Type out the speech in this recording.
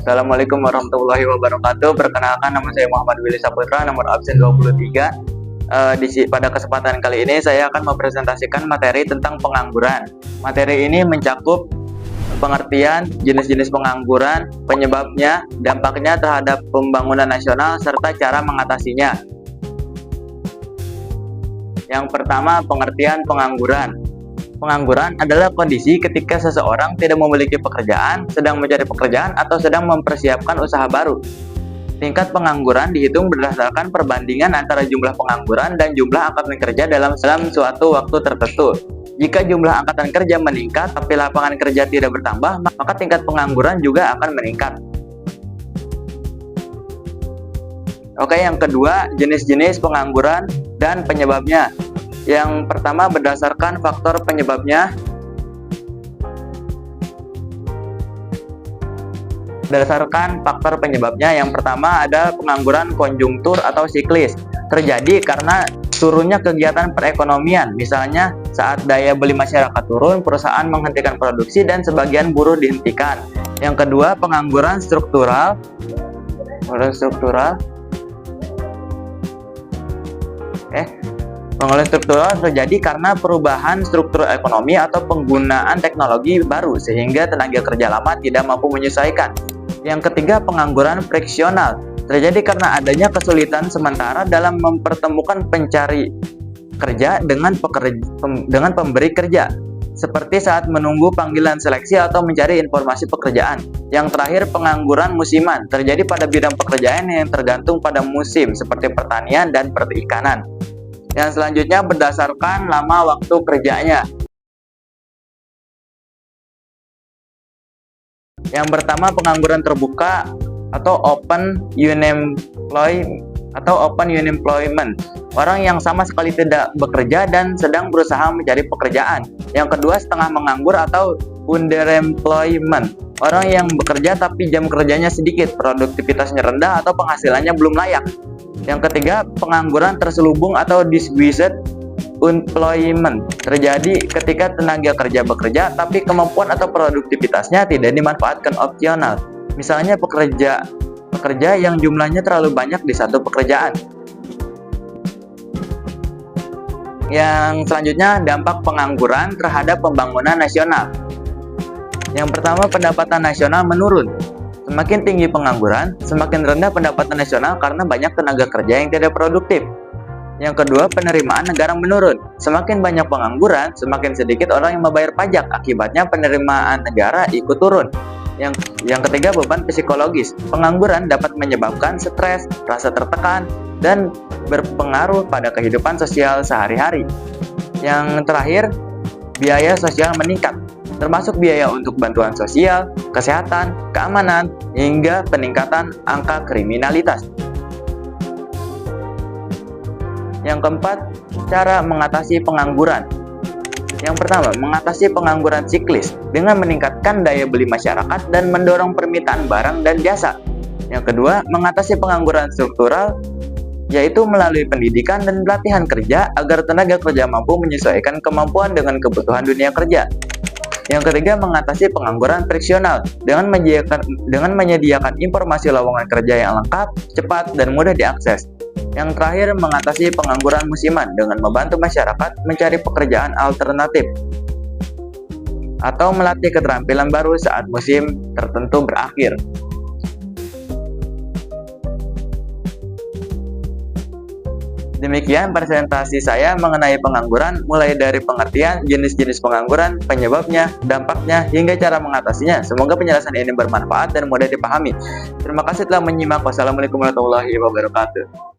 Assalamualaikum warahmatullahi wabarakatuh. Perkenalkan, nama saya Muhammad Willy Saputra, nomor absen 23. Pada kesempatan kali ini saya akan mempresentasikan materi tentang pengangguran. Materi ini mencakup pengertian jenis-jenis pengangguran, penyebabnya, dampaknya terhadap pembangunan nasional, serta cara mengatasinya. Yang pertama, pengertian pengangguran. Pengangguran adalah kondisi ketika seseorang tidak memiliki pekerjaan, sedang mencari pekerjaan, atau sedang mempersiapkan usaha baru. Tingkat pengangguran dihitung berdasarkan perbandingan antara jumlah pengangguran dan jumlah angkatan kerja dalam suatu waktu tertentu. Jika jumlah angkatan kerja meningkat, tapi lapangan kerja tidak bertambah, maka tingkat pengangguran juga akan meningkat. Oke, yang kedua, jenis-jenis pengangguran dan penyebabnya. Yang pertama, berdasarkan faktor penyebabnya. Berdasarkan faktor penyebabnya, yang pertama ada pengangguran konjungtur atau siklis. Terjadi karena turunnya kegiatan perekonomian, misalnya saat daya beli masyarakat turun, perusahaan menghentikan produksi dan sebagian buruh dihentikan. Yang kedua, pengangguran struktural. Pengangguran struktural terjadi karena perubahan struktur ekonomi atau penggunaan teknologi baru sehingga tenaga kerja lama tidak mampu menyesuaikan. Yang ketiga, pengangguran friksional terjadi karena adanya kesulitan sementara dalam mempertemukan pencari kerja dengan pemberi kerja, seperti saat menunggu panggilan seleksi atau mencari informasi pekerjaan. Yang terakhir, pengangguran musiman terjadi pada bidang pekerjaan yang tergantung pada musim seperti pertanian dan perikanan. Yang selanjutnya, berdasarkan lama waktu kerjanya. Yang pertama, pengangguran terbuka atau open unemployment. Orang yang sama sekali tidak bekerja dan sedang berusaha mencari pekerjaan. Yang kedua, setengah menganggur atau underemployment. Orang yang bekerja tapi jam kerjanya sedikit, produktivitasnya rendah atau penghasilannya belum layak. Yang ketiga, pengangguran terselubung atau disguised employment. Terjadi ketika tenaga kerja bekerja tapi kemampuan atau produktivitasnya tidak dimanfaatkan opsional. Misalnya pekerja yang jumlahnya terlalu banyak di satu pekerjaan. Yang selanjutnya, dampak pengangguran terhadap pembangunan nasional. Yang pertama, pendapatan nasional menurun. Semakin tinggi pengangguran, semakin rendah pendapatan nasional karena banyak tenaga kerja yang tidak produktif. Yang kedua, penerimaan negara menurun. Semakin banyak pengangguran, semakin sedikit orang yang membayar pajak. Akibatnya penerimaan negara ikut turun. Yang ketiga, beban psikologis. Pengangguran dapat menyebabkan stres, rasa tertekan, dan berpengaruh pada kehidupan sosial sehari-hari. Yang terakhir, biaya sosial meningkat, termasuk biaya untuk bantuan sosial, kesehatan, keamanan, hingga peningkatan angka kriminalitas. Yang keempat, cara mengatasi pengangguran. Yang pertama, mengatasi pengangguran siklis dengan meningkatkan daya beli masyarakat dan mendorong permintaan barang dan jasa. Yang kedua, mengatasi pengangguran struktural, yaitu melalui pendidikan dan pelatihan kerja agar tenaga kerja mampu menyesuaikan kemampuan dengan kebutuhan dunia kerja. Yang ketiga, mengatasi pengangguran friksional dengan menyediakan informasi lowongan kerja yang lengkap, cepat, dan mudah diakses. Yang terakhir, mengatasi pengangguran musiman dengan membantu masyarakat mencari pekerjaan alternatif atau melatih keterampilan baru saat musim tertentu berakhir. Demikian presentasi saya mengenai pengangguran, mulai dari pengertian, jenis-jenis pengangguran, penyebabnya, dampaknya, hingga cara mengatasinya. Semoga penjelasan ini bermanfaat dan mudah dipahami. Terima kasih telah menyimak. Wassalamualaikum warahmatullahi wabarakatuh.